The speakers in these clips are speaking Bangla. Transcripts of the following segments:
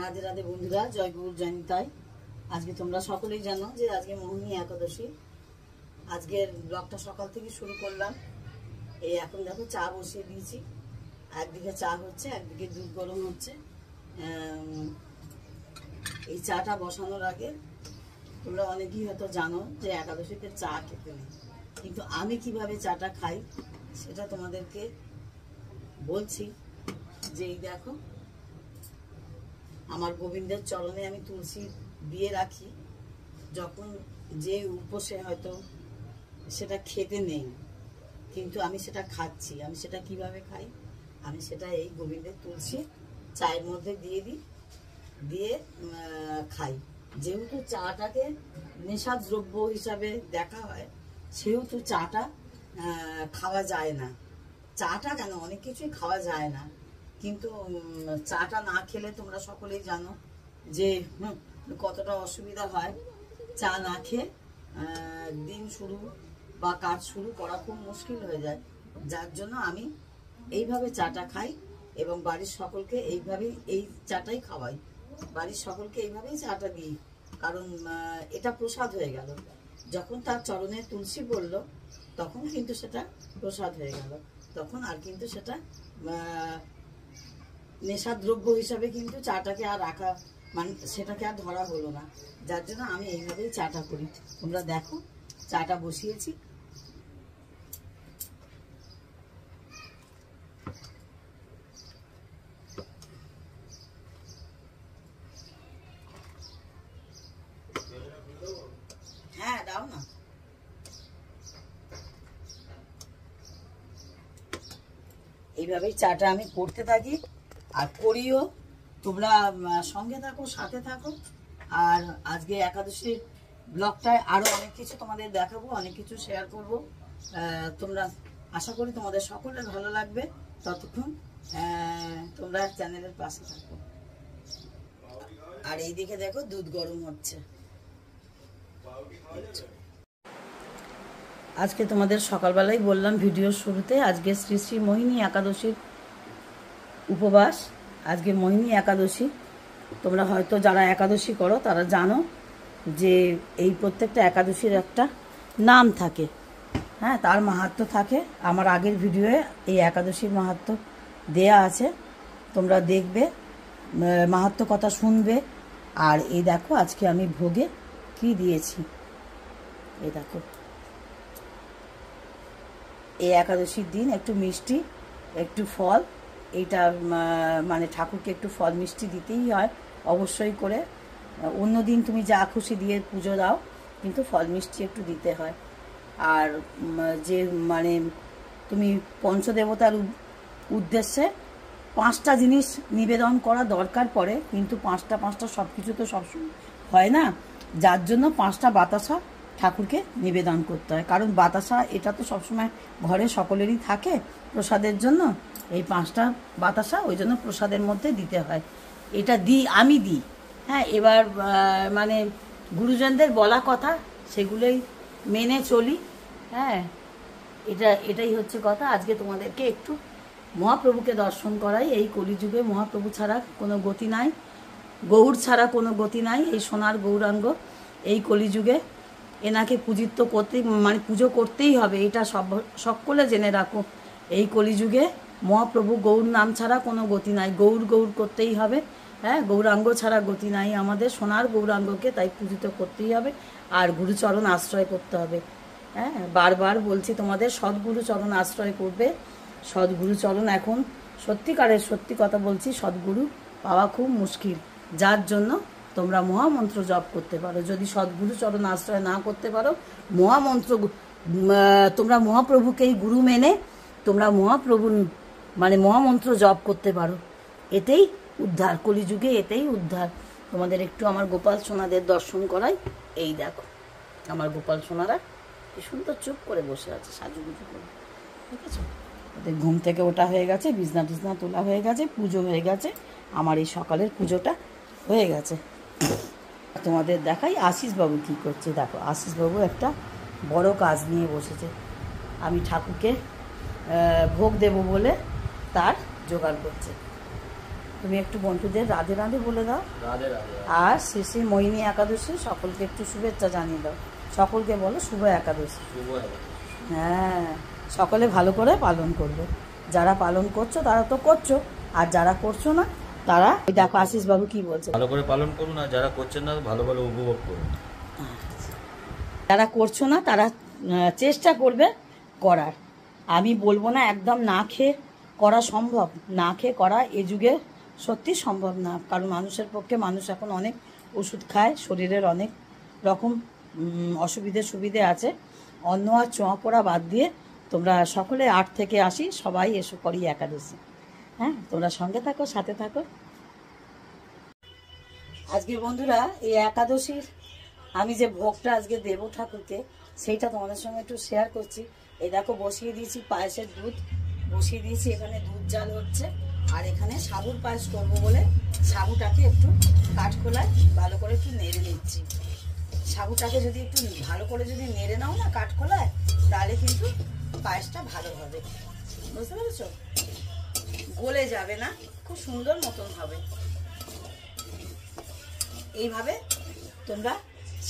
রাধে রাধে বন্ধুরা, জয় গুরু জয় নিতাই। আজকে তোমরা সকলেই জানো যে আজকে মোহিনী একাদশী। আজকের ব্লগটা সকাল থেকে শুরু করলাম। এই এখন দেখো চা বসিয়ে দিয়েছি। একদিকে চা হচ্ছে, একদিকে দুধ গরম হচ্ছে। এই চাটা বসানোর আগে তোমরা অনেকেই হয়তো জানো যে একাদশীতে চা খেতে নেই, কিন্তু আমি কিভাবে চাটা খাই সেটা তোমাদেরকে বলছি। যে এই দেখো, আমার গোবিন্দের চরণে আমি তুলসী দিয়ে রাখি। যখন যে উপসে হয়তো সেটা খেতে নেই, কিন্তু আমি সেটা খাচ্ছি। আমি সেটা কিভাবে খাই, আমি সেটা এই গোবিন্দের তুলসী চায়ের মধ্যে দিয়ে দিই, দিয়ে খাই। যেহেতু চাটাকে নেশা দ্রব্য হিসাবে দেখা হয়, সেহেতু চাটা খাওয়া যায় না। চাটা কেন, অনেক কিছুই খাওয়া যায় না, কিন্তু চাটা না খেলে তোমরা সকলেই জানো যে কতটা অসুবিধা হয়। চা না খেয়ে দিন শুরু বা কাজ শুরু করা খুব মুশকিল হয়ে যায়। যার জন্য আমি এইভাবে চাটা খাই এবং বাড়ির সকলকে এইভাবেই এই চাটাই খাওয়াই। বাড়ির সকলকে এইভাবেই চাটা দিই, কারণ এটা প্রসাদ হয়ে গেল। যখন তার চরণে তুলসী পড়লো তখন কিন্তু সেটা প্রসাদ হয়ে গেল। তখন আর কিন্তু সেটা নেশাদ্রব্য হিসাবে কিন্তু চাটাকে আর রাখা, মানে সেটাকে আর ধরা হলো না। যার জন্য আমি এইভাবেই চাটা করি। তোমরা দেখো চাটা বসিয়েছি। হ্যাঁ দাও না। এইভাবেই চাটা আমি করতে থাকি আর করিও। তোমরা সঙ্গে থাকো, সাথে থাকো। আর আজকে একাদশীর ব্লগটায় আরো অনেক কিছু তোমাদের দেখাবো, অনেক কিছু শেয়ার করব। তোমরা আশা করি তোমাদের সকলের ভালো লাগবে। ততক্ষণ তোমরা চ্যানেলের পাশে থাকো। আর এইদিকে দেখো দুধ গরম হচ্ছে। আজকে তোমাদের সকালবেলায় বললাম ভিডিওর শুরুতে, আজকে শ্রী শ্রী মোহিনী একাদশীর উপবাস। আজকে মোহিনী একাদশী। তোমরা হয়তো যারা একাদশী করো তারা জানো যে এই প্রত্যেকটা একাদশীর একটা নাম থাকে, হ্যাঁ, তার মাহাত্ম্য থাকে। আমার আগের ভিডিওয়ে এই একাদশীর মাহাত্ম্য দেয়া আছে, তোমরা দেখবে, মাহাত্ম্য কথা শুনবে। আর এই দেখো আজকে আমি ভোগে কি দিয়েছি। এই দেখো, এই একাদশীর দিন একটু মিষ্টি, একটু ফল, এইটা মানে ঠাকুরকে একটু ফল মিষ্টি দিতেই হয় অবশ্যই করে। অন্য দিন তুমি যা খুশি দিয়ে পুজো দাও, কিন্তু ফল মিষ্টি একটু দিতে হয়। আর যে মানে তুমি পঞ্চদেবতার উদ্দেশ্যে 5টা জিনিস নিবেদন করা দরকার পড়ে, কিন্তু 5টা সব কিছু তো সবসময় হয় না। যার জন্য 5টা বাতাসা ঠাকুরকে নিবেদন করতে হয়, কারণ বাতাসা এটা তো সবসময় ঘরে সকলেরই থাকে প্রসাদের জন্য। এই 5টা বাতাসা ওই জন্য প্রসাদের মধ্যে দিতে হয়। এটা আমি দিই, হ্যাঁ। এবার মানে গুরুজনদের বলা কথা, সেগুলোই মেনে চলি, হ্যাঁ। এটাই হচ্ছে কথা। আজকে তোমাদেরকে একটু মহাপ্রভুকে দর্শন করাই। এই কলিযুগে মহাপ্রভু ছাড়া কোনো গতি নাই, গৌর ছাড়া কোনো গতি নাই। এই সোনার গৌরাঙ্গ এই কলিযুগে, এনাকে পূজিত করতে, মানে পুজো করতেই হবে। এটা সকলে জেনে রাখো। এই কলিযুগে মহাপ্রভু গৌর নাম ছাড়া কোনো গতি নাই। গৌর গৌর করতেই হবে, হ্যাঁ। গৌরাঙ্গ ছাড়া গতি নাই আমাদের। সোনার গৌরাঙ্গকে তাই পূজিত করতেই হবে। আর গুরুচরণ আশ্রয় করতে হবে, হ্যাঁ। বারবার বলছি তোমাদের, সদ্গুরুচরণ আশ্রয় করবে। সদ্গুরুচরণ এখন সত্যিকারের, সত্যি কথা বলছি, সদ্গুরু পাওয়া খুব মুশকিল। যার জন্য তোমরা মহামন্ত্র জপ করতে পারো। যদি সদ্গুরুচরণ আশ্রয় না করতে পারো, মহামন্ত্র, তোমরা মহাপ্রভুকেই গুরু মেনে তোমরা মানে মহামন্ত্র জপ করতে পারো। এতেই উদ্ধার, কলিযুগে এতেই উদ্ধার। তোমাদের একটু আমার গোপাল সোনাদের দর্শন করাই। এই দেখো আমার গোপাল সোনারা কি সুন্দর চুপ করে বসে আছে সাজুগুজু করে, ঠিক আছে। ওদের ঘুম থেকে ওটা হয়ে গেছে, বিছনা টিছনা তোলা হয়ে গেছে, পুজো হয়ে গেছে। আমার এই সকালের পুজোটা হয়ে গেছে। তোমাদের দেখাই আশিসবাবু কী করছে। দেখো আশিসবাবু একটা বড় কাজ নিয়ে বসেছে। আমি ঠাকুরকে ভোগ দেব বলে তার জোগাড় করছে, তুমি একটু বন্ধুদের রাধে রাধে বলে দাও। রাধে রাধে। আর শেষে মোহিনী একাদশী সকলকে একটু শুভেচ্ছা জানিয়ে দাও। সকলকে বলো শুভ একাদশী। শুভ একাদশী। হ্যাঁ, সকলে ভালো করে পালন করবে। যারা পালন করছো তারা তো করছো, আর যারা করছো না তারা ওই দেখো আশিস বাবু কি বলছে, ভালো করে পালন করুন, আর যারা করছেন না ভালো ভালো উপভোগ করুন। যারা করছো না তারা চেষ্টা করবে করার। আমি বলবো না একদম না খেয়ে করা সম্ভব, না খেয়ে করা এ যুগে সত্যি সম্ভব না, কারণ মানুষের পক্ষে মানুষ এখন অনেক ওষুধ খায়, শরীরের অনেক রকম সুবিধে আছে। অন্ন আর চোঁয়া পোড়া বাদ দিয়ে তোমরা সকলে 8 থেকে 80 সবাই এসো করি একাদশী। হ্যাঁ, তোমরা সঙ্গে থাকো, সাথে থাকো। আজকে বন্ধুরা এই একাদশীর আমি যে ভোগটা আজকে দেবো ঠাকুরকে, সেইটা তোমাদের সঙ্গে একটু শেয়ার করছি। এই দেখো বসিয়ে দিয়েছি পায়েসের দুধ, বসিয়ে দিয়েছি, এখানে দুধ জাল হচ্ছে। আর এখানে সাবুর পায়েস করবো বলে সাবুটাকে একটু কাঠখোলায় ভালো করে একটু নেড়ে নিচ্ছি। সাবুটাকে যদি একটু ভালো করে যদি নেড়ে নাও না কাঠখোলায়, তাহলে কিন্তু পায়েসটা ভালো হবে, বুঝতে পেরেছো? গলে যাবে না, খুব সুন্দর মতন হবে। এইভাবে তোমরা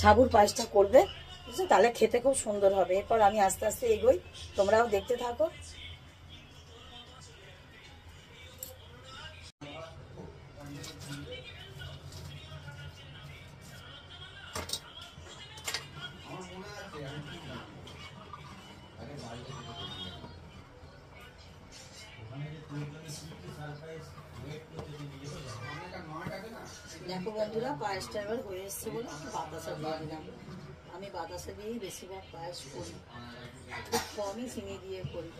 সাবুর পায়েসটা করবে, বুঝছো? তাহলে খেতে খুব সুন্দর হবে। এরপর আমি আস্তে আস্তে এগোই, তোমরাও দেখতে থাকো। দেখো বন্ধুরা, পায়েসটা এবার হয়ে এসছে বলে আমি বাতাসা দিয়ে দিলাম। আমি বাতাসা দিয়েই বেশিরভাগ পায়েস করি, খুব কমই চিনি দিয়ে করি।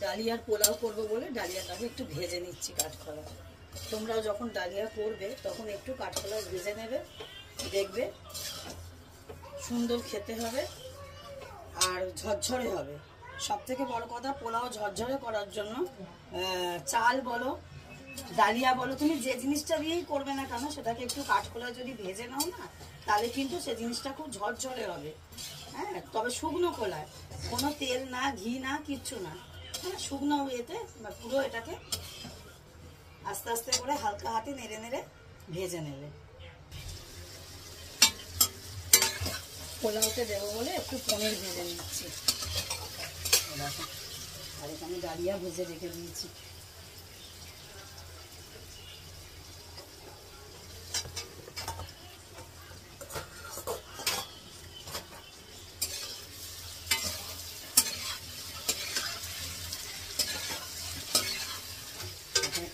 ডালিয়ার পোলাও করবো বলে ডালিয়াটাকে একটু ভেজে নিচ্ছি কাঠখোলা। তোমরাও যখন ডালিয়া করবে তখন একটু কাঠখোলা ভেজে নেবে, দেখবে সুন্দর খেতে হবে আর ঝরঝরে হবে। সব থেকে বড় কথা, পোলাও ঝরঝরে করার জন্য চাল বলো ডালিয়া বলো, তুমি যে জিনিসটা দিয়েই করবে না কেন সেটাকে একটু কাঠখোলা যদি ভেজে নাও না, তাহলে কিন্তু সে জিনিসটা খুব ঝরঝরে হবে। হ্যাঁ, তবে শুকনো খোলায়, কোনো তেল না, ঘি না, কিচ্ছু না। হ্যাঁ, শুকনো এতে পুরো এটাকে আস্তে আস্তে করে হালকা হাতে নেড়ে নেড়ে ভেজে নেবে। পোলাওতে দেবো বলে একটু পনির ভেজে নিচ্ছি, আর এখানে ডালিয়া ভেজে রেখে দিয়েছি।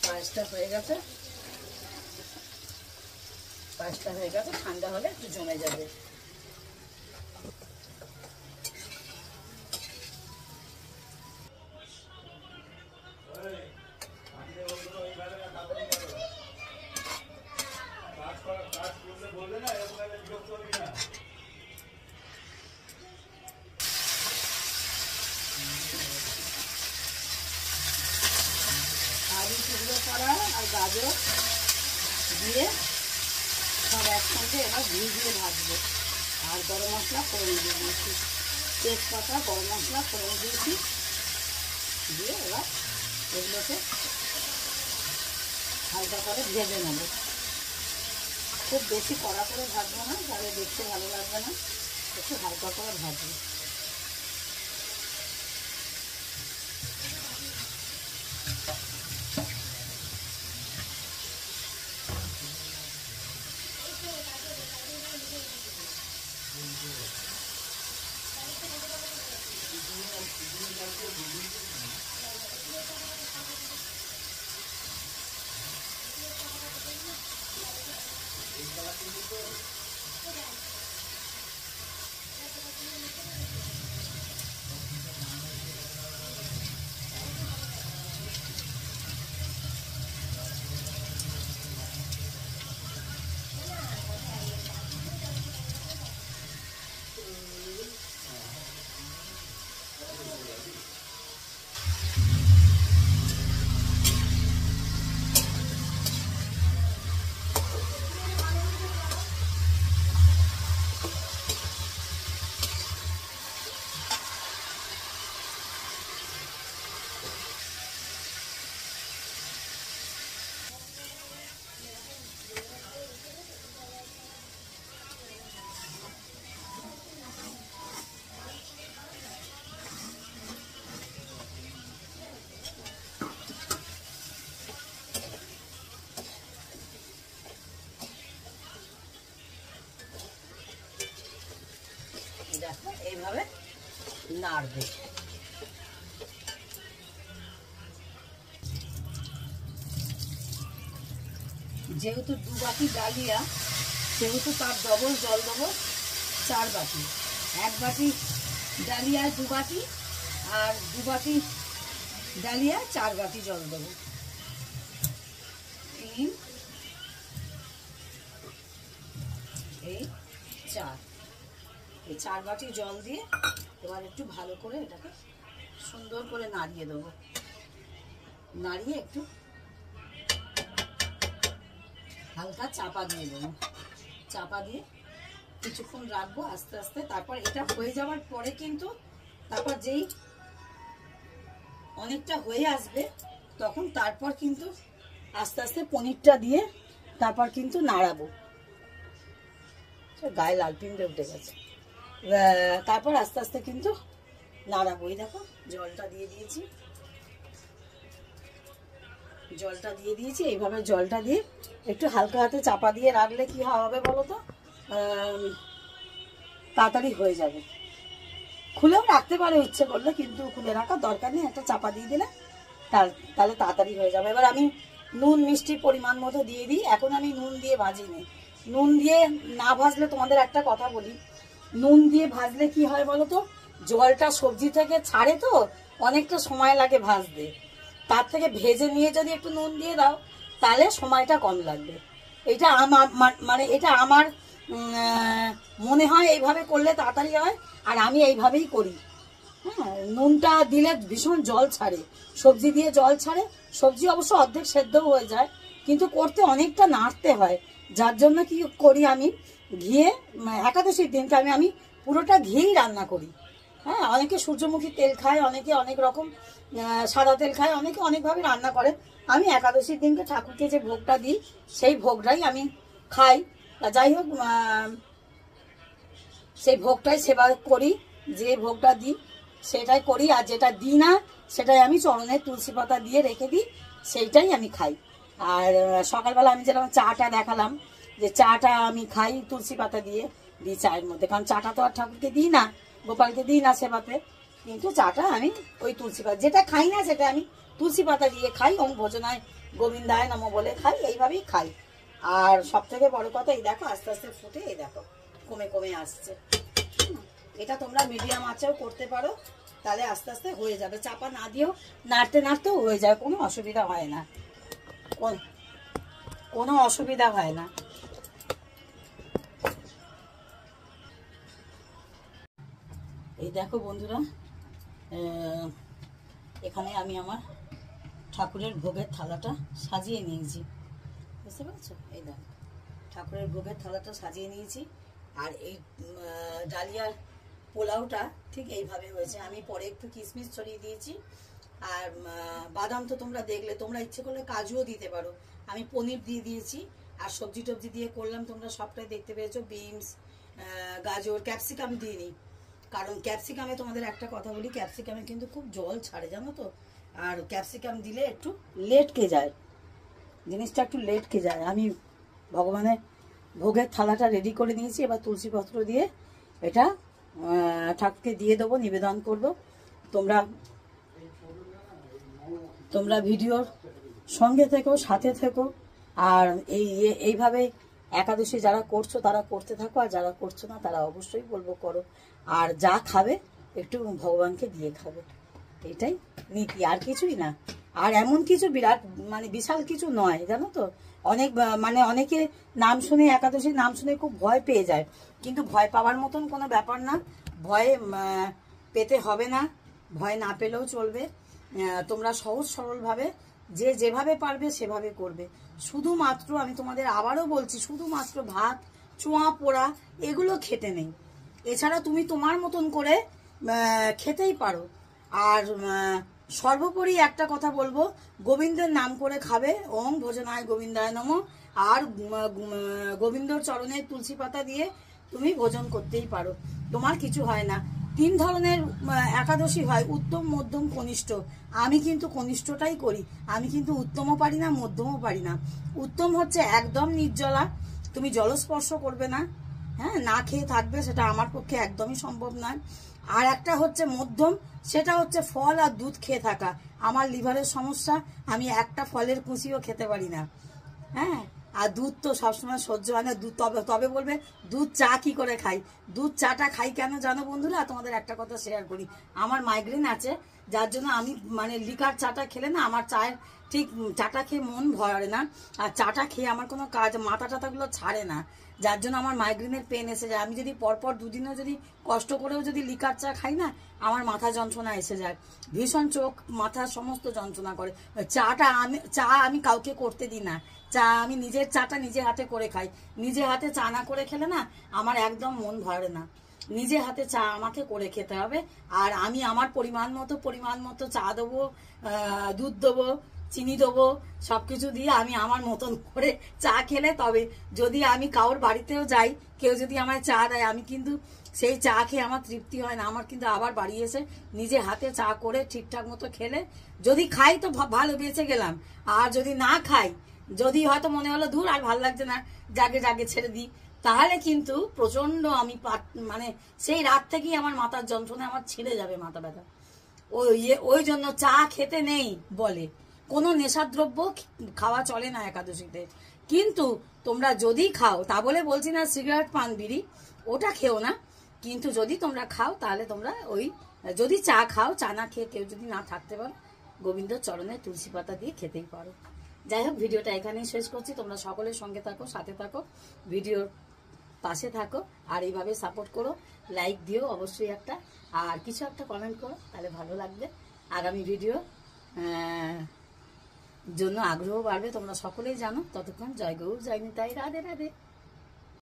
পায়েসটা হয়ে গেছে, পায়েসটা হয়ে গেছে, ঠান্ডা হলে একটু জমে যাবে। আলু টুকরো করা আর গাজর দিয়ে সব একসঙ্গে এবার ভিজিয়ে ভাজবো। আর গরম মশলা ফোড়ন দিয়ে দিয়েছি, তেজপাতা গরম মশলা ফোড়ন দিয়েছি, দিয়ে এবার এগুলোকে হালকা করে ভেজে নেবো। খুব বেশি কড়া করে ভাজবো না, তাহলে দেখতে ভালো লাগবে না, একটু হালকা করে ভাজবো। এইভাবে নাড়বে। যেহেতু 2 বাটি ডালিয়া, সেহেতু তার ডবল জল দেবো 4 বাটি। 1 বাটি ডালিয়ায় 2 বাটি, আর 2 বাটি ডালিয়ায় 4 বাটি জল দেবো। 3 এই 4, এই 4 বাটি জল দিয়ে এবার একটু ভালো করে এটাকে সুন্দর করে নাড়িয়ে দেবো। নাড়িয়ে একটু হালকা চাপা দিয়ে দেবো। চাপা দিয়ে কিছুক্ষণ রাখবো আস্তে আস্তে। তারপর এটা হয়ে যাওয়ার পরে কিন্তু তারপর যেই অনেকটা হয়ে আসবে তখন তারপর কিন্তু আস্তে আস্তে পনিরটা দিয়ে তারপর কিন্তু নাড়াবো। গায়ে লাল পিন্ডে উঠে গেছে। তারপর আস্তে আস্তে কিন্তু নাড়াবো। এই দেখো জলটা দিয়ে দিয়েছি, জলটা দিয়ে দিয়েছি। এইভাবে জলটা দিয়ে একটু হালকা হাতে চাপা দিয়ে রাখলে কি হবে বলো তো, তাড়াতাড়ি হয়ে যাবে। খুলেও রাখতে পারো ইচ্ছে করলে, কিন্তু খুলে রাখার দরকার নেই, একটা চাপা দিয়ে দিলে তাহলে তাড়াতাড়ি হয়ে যাবে। এবার আমি নুন মিষ্টি পরিমাণ মতো দিয়ে দিই। এখন আমি নুন দিয়ে ভাজিনি। নুন দিয়ে না ভাজলে, তোমাদের একটা কথা বলি, নুন দিয়ে ভাজলে কি হয় বলো তো, জলটা সবজি থেকে ছাড়ে তো অনেকটা সময় লাগে ভাজতে। তার থেকে ভেজে নিয়ে যদি একটু নুন দিয়ে দাও তাহলে সময়টা কম লাগবে। এটা আমার মানে এটা আমার মনে হয় এইভাবে করলে তাড়াতাড়ি হয়, আর আমি এইভাবেই করি। হ্যাঁ, নুনটা দিলে ভীষণ জল ছাড়ে, সবজি দিয়ে জল ছাড়ে। সবজি অবশ্য অর্ধেক সেদ্ধও হয়ে যায়, কিন্তু করতে অনেকটা নাড়তে হয়। যার জন্য কি করি আমি, ঘিয়ে একাদশীর দিনকে আমি পুরোটা ঘিয়েই রান্না করি। হ্যাঁ, অনেকে সূর্যমুখী তেল খায়, অনেকে অনেক রকম সাদা তেল খায়, অনেকে অনেকভাবে রান্না করে। আমি একাদশীর দিনকে ঠাকুরকে যে ভোগটা দিই সেই ভোগটাই আমি খাই। যাই হোক, সেই ভোগটাই সেবা করি, যে ভোগটা দিই সেটাই করি। আর যেটা দিই না সেটাই আমি চরণে তুলসী পাতা দিয়ে রেখে দিই, সেইটাই আমি খাই। আর সকালবেলা আমি যেরকম চাটা দেখালাম, যে চাটা আমি খাই তুলসী পাতা দিয়ে দিই চায়ের মধ্যে, কারণ চাটা তো আর ঠাকুরকে দিই না, গোপালকে দিই না সেবাতে, কিন্তু চাটা আমি ওই তুলসী পাতা, যেটা খাই না সেটা আমি তুলসী পাতা দিয়ে খাই। ওম ভোজনায় গোবিন্দায় নমঃ বলে খাই, এইভাবেই খাই। আর সব থেকে বড় কথা, এই দেখো আস্তে আস্তে ফুটে, এই দেখো কমে কমে আসছে। এটা তোমরা মিডিয়াম আঁচেও করতে পারো, তাহলে আস্তে আস্তে হয়ে যাবে। চাপা না দিয়েও নাড়তে নাড়তেও হয়ে যায়, কোনো অসুবিধা হয় না, কোনো অসুবিধা হয় না। এই দেখো বন্ধুরা, এখানে আমি আমার ঠাকুরের ভোগের থালাটা সাজিয়ে নিয়েছি, বুঝতে পেরেছো? এই দেখো ঠাকুরের ভোগের থালাটা সাজিয়ে নিয়েছি। আর এই ডালিয়ার পোলাওটা ঠিক এইভাবে হয়েছে। আমি পরে একটু কিশমিশ ছড়িয়ে দিয়েছি, আর বাদাম তো তোমরা দেখলে, তোমরা ইচ্ছে করলে কাজুও দিতে পারো। আমি পনির দিয়ে দিয়েছি, আর সবজি টবজি দিয়ে করলাম, তোমরা সবটাই দেখতে পেয়েছো। বিনস, গাজর, ক্যাপসিকাম দিইনি, কারণ ক্যাপসিকামে তোমাদের একটা কথা বলি, ক্যাপসিকামে কিন্তু খুব জল ছাড়ে, জানো তো। আর ক্যাপসিকাম দিলে একটু লেটকে যায়, জিনিসটা একটু লেটকে যায়। আমি ভগবানের ভোগের থালাটা রেডি করে নিয়েছি। এবার তুলসী পত্র দিয়ে এটা ঠাকুরকে দিয়ে দেবো, নিবেদন করব। তোমরা ভিডিওর সঙ্গে থেকো, সাথে থেকো। আর এইভাবে একাদশী যারা করছো তারা করতে থাকো, আর যারা করছো না তারা অবশ্যই বলবো করো। আর যা খাবে একটু ভগবানকে দিয়ে খাবে, এটাই নীতি, আর কিছুই না। আর এমন কিছু বিরাট মানে বিশাল কিছু নয়, জানো তো। অনেকে নাম শুনে, একাদশীর নাম শুনে খুব ভয় পেয়ে যায়, কিন্তু ভয় পাওয়ার মতন কোনো ব্যাপার না। ভয় পেতে হবে না, ভয় না পেলেও চলবে। তোমরা সহজ সরলভাবে যে যেভাবে পারবে সেভাবে করবে। শুধুমাত্র আমি তোমাদের আবারও বলছি, শুধুমাত্র ভাত, চোঁয়া পোড়া এগুলো খেতে নেই। এছাড়া তুমি তোমার মতন করে খেতেই পারো। আর সর্বোপরি একটা কথা বলবো, গোবিন্দের নাম করে খাবে, ওম ভোজনায় গোবিন্দায় নমঃ। আর গোবিন্দর চরণে তুলসী পাতা দিয়ে তুমি ভোজন করতেই পারো, তোমার কিছু হয় না। 3 ধরনের একাদশী হয়, উত্তম, মধ্যম, কনিষ্ঠ। আমি কিন্তু কনিষ্ঠটাই করি, আমি কিন্তু উত্তমও পারি না, মধ্যমও পারি না। উত্তম হচ্ছে একদম নির্জলা, তুমি জলস্পর্শ করবে না। হ্যাঁ, না খেয়ে থাকবে, সেটা আমার পক্ষে একদমই সম্ভব নয়। আর একটা হচ্ছে মধ্যম, সেটা হচ্ছে ফল আর দুধ খেয়ে থাকা। আমার লিভারের সমস্যা, আমি একটা ফলের কুচিও খেতে পারি না। হ্যাঁ, আর দুধ তো সবসময় সহ্য হয় না। দুধ তবে তবে বলবে দুধ চা কি করে খাই? দুধ চাটা খাই কেন জানো বন্ধুরা? তোমাদের একটা কথা শেয়ার করি। আমার মাইগ্রেন আছে, যার জন্য আমি মানে লিকার চাটা খেলে না আমার চায়ের ঠিক চাটা খেয়ে মন ভরে না। আর চাটা খেয়ে আমার কোনো কাজ, মাথা টাথাগুলো ছাড়ে না, যার জন্য আমার মাইগ্রেনের পেন এসে যায়। আমি যদি পরপর দুদিনও যদি কষ্ট করেও যদি লিকার চা খাই না, আমার মাথা যন্ত্রণা এসে যায়, ভীষণ চোখ মাথা সমস্ত যন্ত্রণা করে। চা আমি কাউকে করতে দিই না। চা আমি নিজের চাটা নিজে হাতে করে খাই। নিজে হাতে চা না করে খেলে না আমার একদম মন ভরে না। নিজে হাতে চা আমাকে করে খেতে হবে। আর আমি আমার পরিমাণ মতো চা দেবো, দুধ দেবো, চিনি দেবো, সবকিছু দিয়ে আমি আমার মতন করে চা খেলে তবে। যদি আমি কারোর বাড়িতেও যাই, কেউ যদি আমায় চা দেয়, আমি কিন্তু সেই চা খেয়ে আমার তৃপ্তি হয় না। আমার কিন্তু আবার বাড়ি এসে নিজে হাতে চা করে ঠিকঠাক মতো খেলে, যদি খাই তো ভালো, বেঁচে গেলাম। আর যদি না খাই, যদি হয়তো মনে হলো দূর আর ভালো লাগছে না, জাগে ছেড়ে দিই, তাহলে কিন্তু প্রচন্ড আমি মানে সেই রাত থেকেই আমার মাথার যন্ত্রণা আমার ছিঁড়ে যাবে, মাথা ব্যথা। ওই জন্য চা খেতে নেই বলে। কোনো নেশাদ্রব্য খাওয়া চলে না একাদশীতে। কিন্তু তোমরা যদি খাও, তা বলে বলছি না সিগারেট পান বিড়ি ওটা খেও না, কিন্তু যদি তোমরা খাও তাহলে তোমরা ওই, যদি চা খাও, চা না খেয়ে কেউ যদি না থাকতে পারো, গোবিন্দ চরণে তুলসী পাতা দিয়ে খেতেই পারো। যাই হোক, ভিডিওটা এখানেই শেষ করছি। তোমরা সকলের সঙ্গে থাকো, সাথে থাকো, ভিডিওর পাশে থাকো, আর এইভাবে সাপোর্ট করো। লাইক দিও অবশ্যই একটা, আর কিছু একটা কমেন্ট করো, তাহলে ভালো লাগবে। আগামী ভিডিও জন্য আগ্রহ বাড়বে, তোমরা সকলেই জানো। ততক্ষণ জয় গৌর, জয় নিতাই, রাধে রাধে।